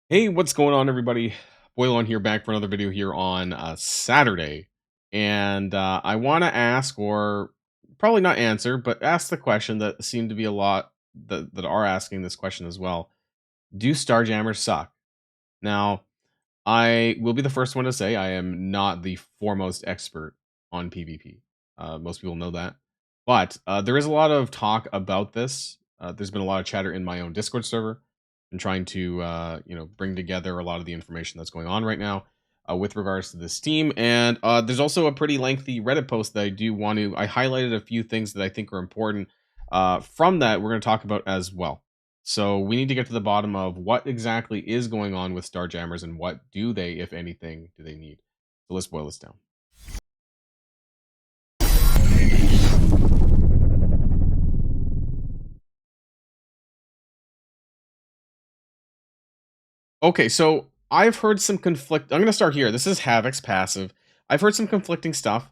Hey, what's going on, everybody? Boilon here, back for another video here on Saturday. And I want to ask, or probably not answer, but ask the question that seemed to be a lot that are asking this question as well. Do Starjammers suck? Now, I will be the first one to say I am not the foremost expert on PvP. Most people know that. But there is a lot of talk about this. There's been a lot of chatter in my own Discord server and trying to bring together a lot of the information that's going on right now with regards to this team. And there's also a pretty lengthy Reddit post that I do want to. I highlighted a few things that I think are important from that we're going to talk about as well. So we need to get to the bottom of what exactly is going on with Starjammers and what do they, if anything, do they need. So let's boil this down. Okay, so I've heard some conflict. I'm going to start here. This is Havok's passive. I've heard some conflicting stuff,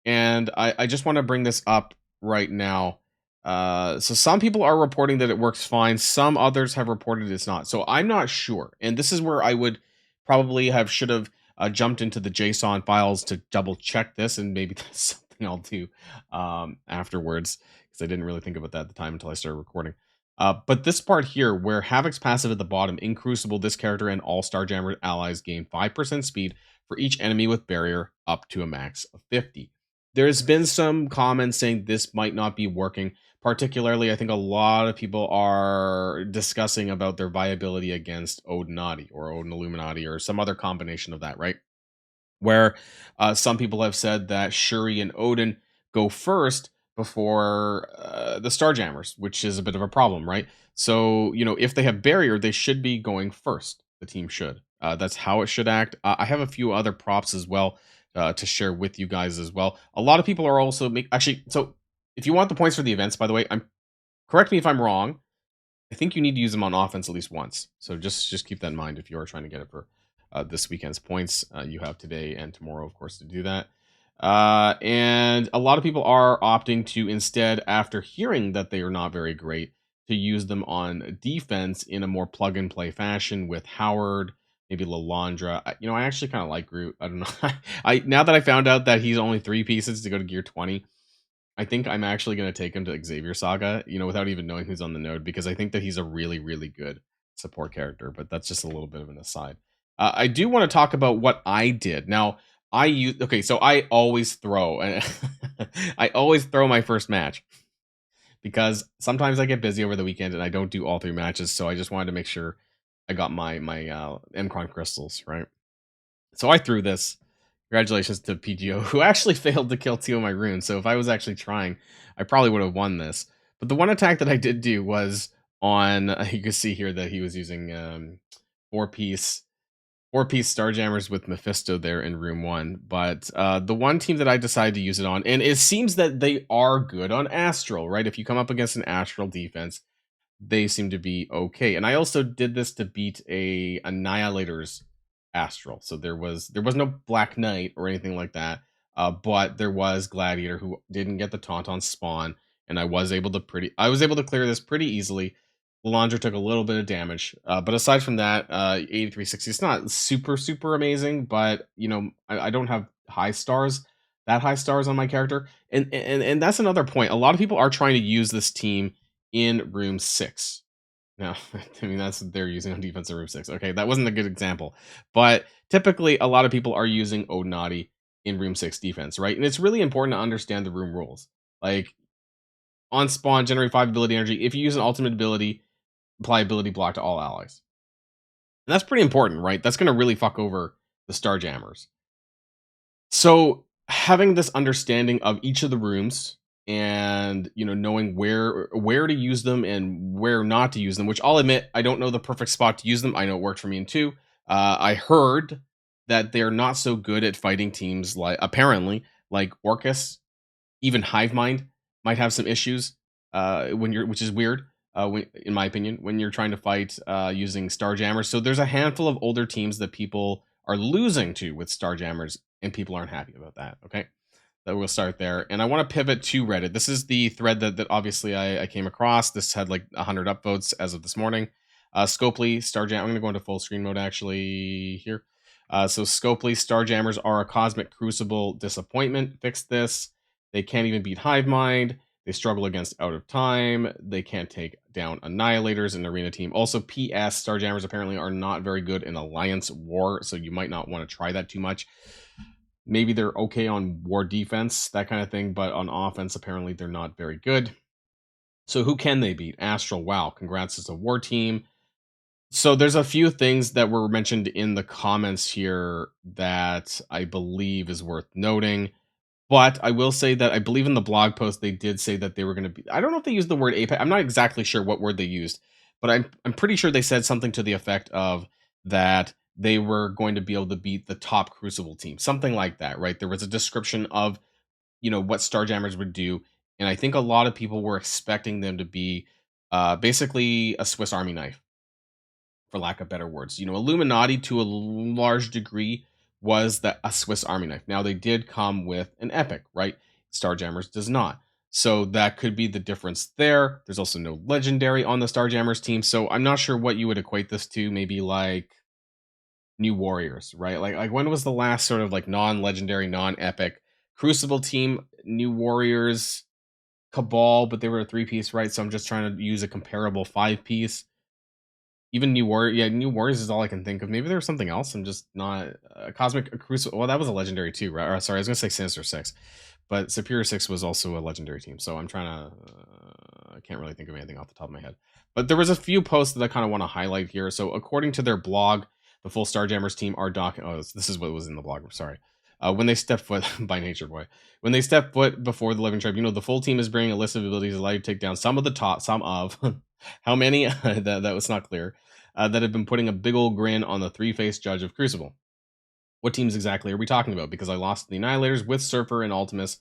and I just want to bring this up right now. So some people are reporting that it works fine. Some others have reported it's not. So I'm not sure. And this is where I would probably should have jumped into the JSON files to double check this, and maybe that's something I'll do afterwards because I didn't really think about that at the time until I started recording. But this part here, where Havok's passive at the bottom, in Crucible, this character and all Starjammer allies gain 5% speed for each enemy with barrier up to a max of 50. There's been some comments saying this might not be working. Particularly, I think a lot of people are discussing about their viability against Odinati or Odin Illuminati or some other combination of that, right? Where some people have said that Shuri and Odin go first before the Starjammers, which is a bit of a problem, right? So, if they have barrier, they should be going first. The team should. That's how it should act. I have a few other props as well to share with you guys as well. A lot of people are also actually. So, if you want the points for the events, by the way, correct me if I'm wrong. I think you need to use them on offense at least once. So just keep that in mind if you are trying to get it for this weekend's points. You have today and tomorrow, of course, to do that. And a lot of people are opting to instead, after hearing that they are not very great, to use them on defense in a more plug and play fashion with Howard, maybe Lalandra. I actually kind of like Groot. I don't know. I now that I found out that he's only 3 pieces to go to gear 20. I think I'm actually going to take him to Xavier Saga, without even knowing who's on the node, because I think that he's a really, really good support character. But that's just a little bit of an aside. I do want to talk about what I did. Now, so I always throw, I always throw my first match because sometimes I get busy over the weekend and I don't do all 3 matches. So I just wanted to make sure I got my Mcron crystals right. So I threw this. Congratulations to PGO, who actually failed to kill 2 of my runes. So if I was actually trying, I probably would have won this. But the one attack that I did do was on, you can see here that he was using 4-piece Starjammers with Mephisto there in room 1. But the one team that I decided to use it on, and it seems that they are good on Astral, right? If you come up against an Astral defense, they seem to be okay. And I also did this to beat a Annihilator's Astral. So there was no Black Knight or anything like that. But there was Gladiator who didn't get the taunt on spawn, and I was able to clear this pretty easily. Lalandra took a little bit of damage, but aside from that, 8360. It's not super super amazing, but I don't have high stars on my character, and that's another point. A lot of people are trying to use this team in room 6. No, I mean, that's what they're using on defense in room 6. Okay, that wasn't a good example. But typically, a lot of people are using Odinati in room 6 defense, right? And it's really important to understand the room rules. Like, on spawn, generate 5 ability energy. If you use an ultimate ability, apply ability block to all allies. And that's pretty important, right? That's going to really fuck over the Starjammers. So having this understanding of each of the rooms and knowing where to use them and where not to use them, which I'll admit I don't know the perfect spot to use them. I know it worked for me in 2. I heard that they're not so good at fighting teams like Orcus. Even Hive Mind might have some issues which is weird. In my opinion, when you're trying to fight using Starjammers. So there's a handful of older teams that people are losing to with Starjammers, and people aren't happy about that. Okay, that we'll start there. And I want to pivot to Reddit. This is the thread that obviously I came across. This had like 100 upvotes as of this morning. Scopely, Starjam. I'm going to go into full screen mode actually here. So Scopely, Starjammers are a cosmic crucible disappointment. Fix this. They can't even beat Hive Mind. They struggle against Out of Time. They can't take down Annihilators in Arena Team. Also, PS, Starjammers apparently are not very good in Alliance War, so you might not want to try that too much. Maybe they're okay on war defense, that kind of thing, but on offense, apparently they're not very good. So who can they beat? Astral, wow, congrats, it's a war team. So there's a few things that were mentioned in the comments here that I believe is worth noting. But I will say that I believe in the blog post they did say that they were going to be. I don't know if they used the word apex. I'm not exactly sure what word they used, but I'm pretty sure they said something to the effect of that they were going to be able to beat the top Crucible team, something like that, right? There was a description of what Starjammers would do, and I think a lot of people were expecting them to be basically a Swiss Army knife, for lack of better words. Illuminati to a large degree was a Swiss Army knife. Now they did come with an epic, right? Starjammers does not. So that could be the difference there. There's also no legendary on the Starjammers team. So I'm not sure what you would equate this to. Maybe like New Warriors, right? Like when was the last sort of like non-legendary, non-epic Crucible team? New Warriors, Cabal, but they were a 3-piece, right? So I'm just trying to use a comparable 5-piece. Even New Warriors is all I can think of. Maybe there was something else. I'm just not Cosmic Crucible. Well, that was a legendary too, right? Or, sorry, I was gonna say Sinister Six, but Superior Six was also a legendary team. So I'm trying to. I can't really think of anything off the top of my head. But there was a few posts that I kind of want to highlight here. So according to their blog, the full Starjammers team are docking. Oh, this is what was in the blog. I'm sorry. When they step foot by Nature Boy, when they step foot before the Living Tribunal, the full team is bringing a list of abilities that allow you to take down some of the top, some of how many that was not clear, that have been putting a big old grin on the three-faced judge of Crucible. What teams exactly are we talking about? Because I lost the Annihilators with Surfer and Ultimus.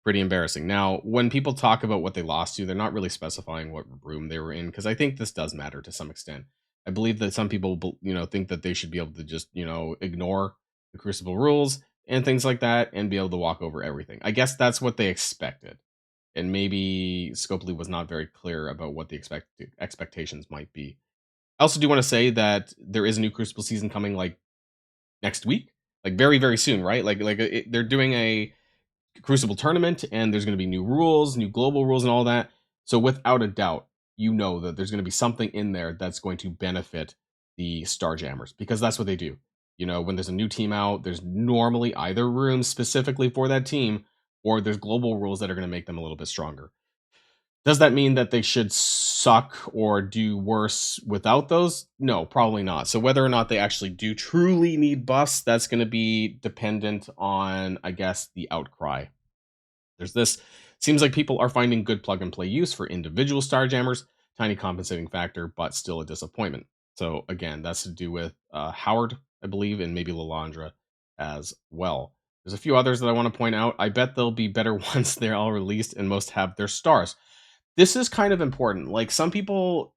Pretty embarrassing. Now, when people talk about what they lost to, they're not really specifying what room they were in, because I think this does matter to some extent. I believe that some people, think that they should be able to just, ignore the Crucible rules and things like that and be able to walk over everything. I guess that's what they expected. And maybe Scopely was not very clear about what the expectations might be. I also do want to say that there is a new Crucible season coming like next week, like very very soon, right? They're doing a Crucible tournament, and there's going to be new rules, new global rules, and all that. So without a doubt, you know that there's going to be something in there that's going to benefit the Starjammers, because that's what they do. When there's a new team out, there's normally either rooms specifically for that team, or there's global rules that are going to make them a little bit stronger. Does that mean that they should suck or do worse without those? No, probably not. So whether or not they actually do truly need buffs, that's going to be dependent on, I guess, the outcry. There's this. Seems like people are finding good plug and play use for individual Starjammers. Tiny compensating factor, but still a disappointment. So again, that's to do with Howard, I believe, and maybe Lalandra as well. There's a few others that I want to point out. I bet they'll be better once they're all released and most have their stars. This is kind of important. Like some people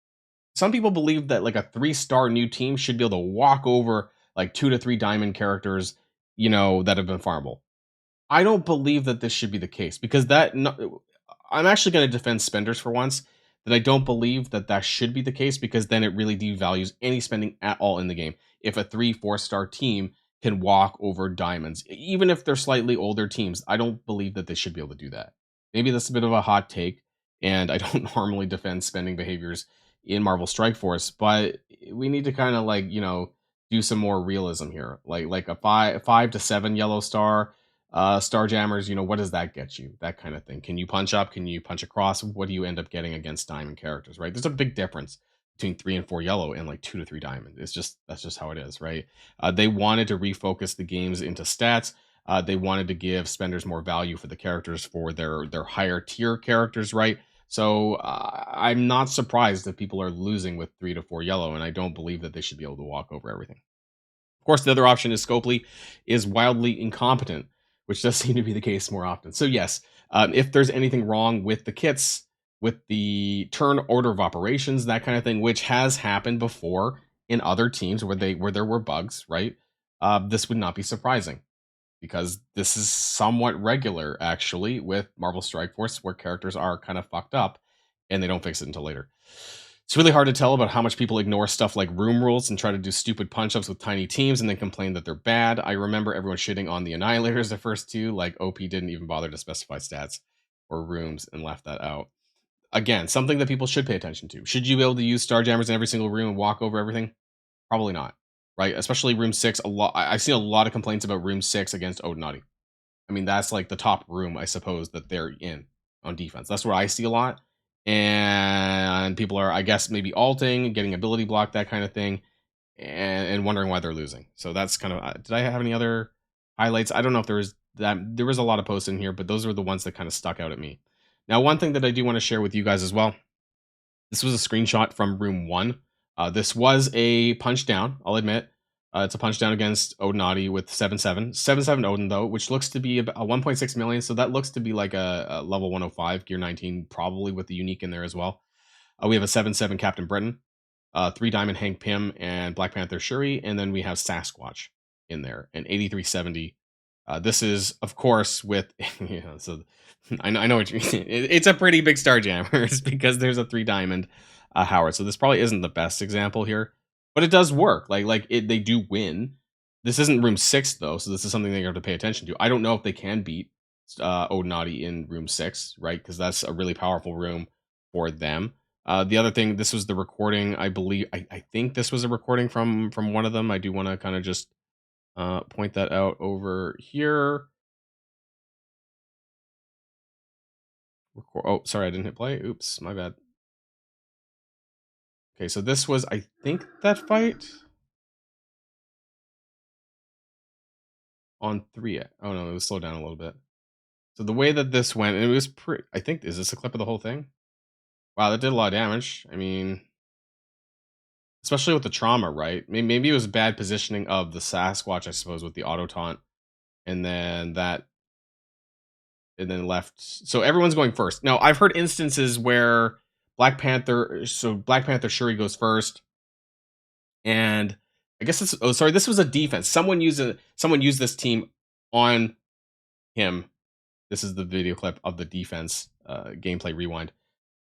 believe that like a 3-star new team should be able to walk over like 2 to 3 diamond characters, that have been farmable. I don't believe that this should be the case, because I'm actually going to defend spenders for once, that I don't believe that that should be the case, because then it really devalues any spending at all in the game. If a 3-4-star team can walk over diamonds, even if they're slightly older teams, I don't believe that they should be able to do that. Maybe that's a bit of a hot take, and I don't normally defend spending behaviors in Marvel Strike Force, but we need to kind of do some more realism here. Like a 5 to 7 yellow star Starjammers, what does that get you? That kind of thing. Can you punch up? Can you punch across? What do you end up getting against diamond characters, right? There's a big difference between 3 and 4 yellow and like 2 to 3 diamond. That's just how it is, right? They wanted to refocus the games into stats. They wanted to give spenders more value for the characters, for their higher tier characters, right? So I'm not surprised that people are losing with 3 to 4 yellow, and I don't believe that they should be able to walk over everything. Of course, the other option is Scopely is wildly incompetent, which does seem to be the case more often. So yes, if there's anything wrong with the kits, with the turn order of operations, that kind of thing, which has happened before in other teams where there were bugs, right? This would not be surprising, because this is somewhat regular actually with Marvel Strike Force, where characters are kind of fucked up and they don't fix it until later. It's really hard to tell about how much people ignore stuff like room rules and try to do stupid punch ups with tiny teams and then complain that they're bad. I remember everyone shitting on the Annihilators the first two, like OP didn't even bother to specify stats or rooms and left that out. Again, something that people should pay attention to. Should you be able to use Starjammers in every single room and walk over everything? Probably not, right? Especially room six. I've seen a lot of complaints about room six against Odinati. I mean, that's like the top room, I suppose, that they're in on defense. That's what I see a lot. And people are, I guess, maybe alting, getting ability block, that kind of thing, and wondering why they're losing. So that's kind of. Did I have any other highlights? I don't know if there was that. There was a lot of posts in here, but those were the ones that kind of stuck out at me. Now, one thing that I do want to share with you guys as well. This was a screenshot from room one. This was a punch down, I'll admit. It's a punch down against Odinati with 7-7. 7-7 Odin, though, which looks to be about 1.6 million. So that looks to be like a level 105, gear 19, probably with the unique in there as well. We have a 7-7 Captain Britain, 3 Diamond Hank Pym, and Black Panther Shuri. And then we have Sasquatch in there, and 8370. This is, of course, with, so I know what you mean. It's a pretty big Starjammers because there's a 3 Diamond Howard. So this probably isn't the best example here, but it does work. They do win. This isn't room 6 though, so this is something they have to pay attention to. I don't know if they can beat Odinati in room 6, right? Because that's a really powerful room for them. The other thing, this was the recording. I believe, I think this was a recording from one of them. I do want to kind of just point that out over here. Oh, sorry, I didn't hit play. Oops, my bad. Okay, so this was, I think, that fight on 3. Oh no, it was slowed down a little bit. So the way that this went, it was pretty. I think, is this a clip of the whole thing? Wow, that did a lot of damage. I mean, especially with the trauma, right? Maybe it was bad positioning of the Sasquatch, I suppose, with the auto taunt, and then that, and then left. So everyone's going first. Now, I've heard instances where Black Panther Shuri goes first, and I guess it's, oh sorry, this was a defense. Someone used this team on him. This is the video clip of the defense gameplay rewind.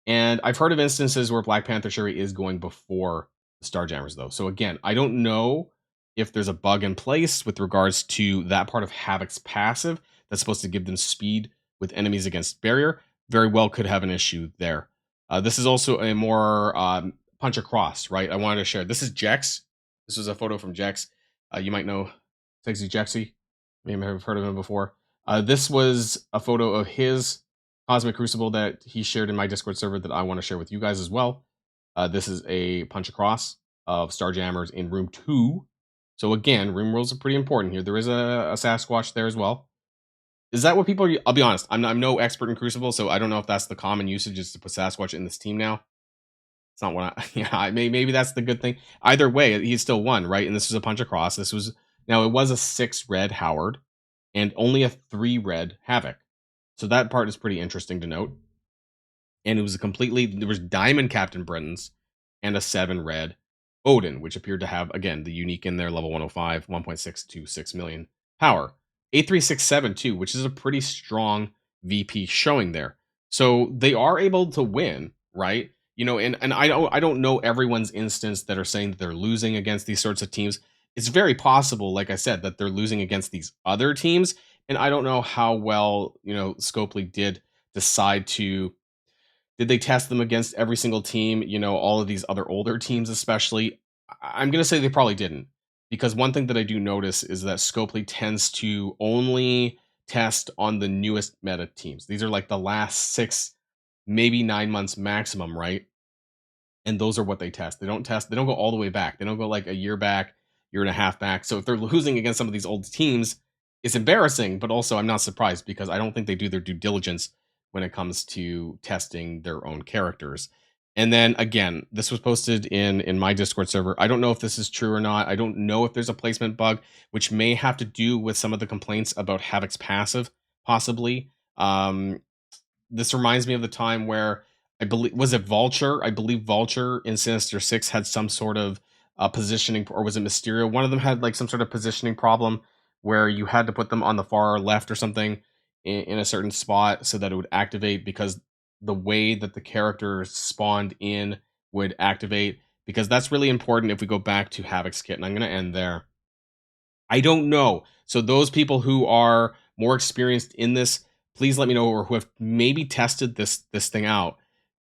And I've heard of instances where Black Panther Shuri is going before the Starjammers, though. So again, I don't know if there's a bug in place with regards to that part of Havok's passive that's supposed to give them speed with enemies against barrier. Very well could have an issue there. This is also a more punch across, right? I wanted to share. This is Jex. This is a photo from Jex. You might know Sexy Jexy. Maybe have heard of him before. This was a photo of his Cosmic Crucible that he shared in my Discord server that I want to share with you guys as well. This is a punch across of Starjammers in room 2. So again, room rules are pretty important here. There is a Sasquatch there as well. Is that what people are? I'll be honest, I'm no expert in Crucible, so I don't know if that's the common usage is to put Sasquatch in this team now. It's not what I, yeah, maybe that's the good thing. Either way, he's still won, right? And this was a punch across. This was, now it was a 6 red Howard and only a 3 red Havok. So that part is pretty interesting to note. And it was there was Diamond Captain Britons and a 7 red Odin, which appeared to have, again, the unique in there, level 105, 1.626 million power. 8367 too, which is a pretty strong VP showing there. So they are able to win, right? You know, and I don't know everyone's instance that are saying that they're losing against these sorts of teams. It's very possible, like I said, that they're losing against these other teams. And I don't know how well, Scopely did decide to, did they test them against every single team, all of these other older teams, especially? I'm going to say they probably didn't. Because one thing that I do notice is that Scopely tends to only test on the newest meta teams. These are like the last 6, maybe 9 months maximum, right? And those are what they test. They don't go all the way back. They don't go like a year back, year and a half back. So if they're losing against some of these old teams, it's embarrassing, but also I'm not surprised because I don't think they do their due diligence when it comes to testing their own characters. And then again, this was posted in my Discord server. I don't know if this is true or not. I don't know if there's a placement bug, which may have to do with some of the complaints about Havok's passive, possibly. This reminds me of the time where I believe, was it Vulture? I believe Vulture in Sinister Six had some sort of positioning, or was it Mysterio? One of them had like some sort of positioning problem where you had to put them on the far left or something in a certain spot so that it would activate, because the way that the character spawned in would activate, because that's really important if we go back to Havok's kit, and I'm going to end there. I don't know. So those people who are more experienced in this, please let me know, or who have maybe tested this thing out,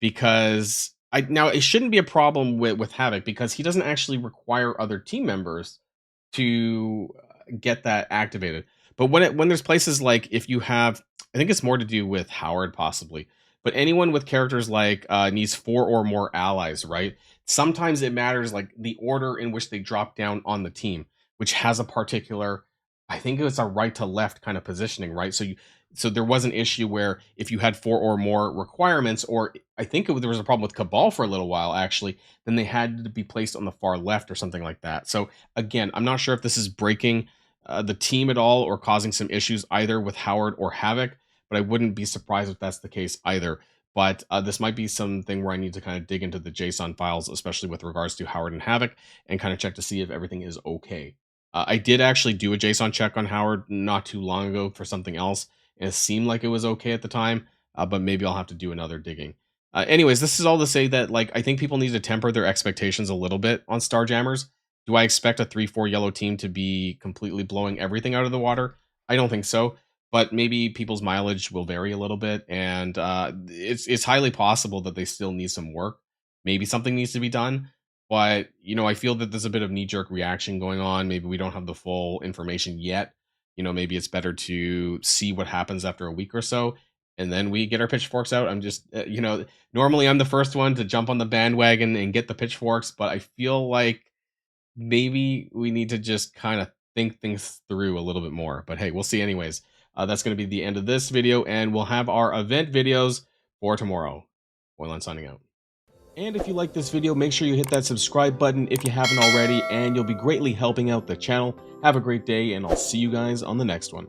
because I now it shouldn't be a problem with Havok, because he doesn't actually require other team members to get that activated. But when there's places like, if you have, I think it's more to do with Howard possibly, but anyone with characters like needs 4 or more allies, right? Sometimes it matters like the order in which they drop down on the team, which has a particular, I think it's a right to left kind of positioning, right? So there was an issue where if you had 4 or more requirements, or I think there was a problem with Cabal for a little while actually, then they had to be placed on the far left or something like that. So again, I'm not sure if this is breaking the team at all or causing some issues either with Howard or Havok, but I wouldn't be surprised if that's the case either. But this might be something where I need to kind of dig into the JSON files, especially with regards to Howard and Havok, and kind of check to see if everything is okay. I did actually do a JSON check on Howard not too long ago for something else, and it seemed like it was okay at the time, but maybe I'll have to do another digging. Anyways, this is all to say that, like, I think people need to temper their expectations a little bit on Starjammers. Do I expect a 3-4 yellow team to be completely blowing everything out of the water? I don't think so, but maybe people's mileage will vary a little bit, and it's highly possible that they still need some work. Maybe something needs to be done, but I feel that there's a bit of knee-jerk reaction going on. Maybe we don't have the full information yet. Maybe it's better to see what happens after a week or so, and then we get our pitchforks out. I'm just, normally I'm the first one to jump on the bandwagon and get the pitchforks, but I feel like maybe we need to just kind of think things through a little bit more. But hey, we'll see anyways. That's going to be the end of this video, and we'll have our event videos for tomorrow. Boilon signing out. And if you like this video, make sure you hit that subscribe button if you haven't already, and you'll be greatly helping out the channel. Have a great day, and I'll see you guys on the next one.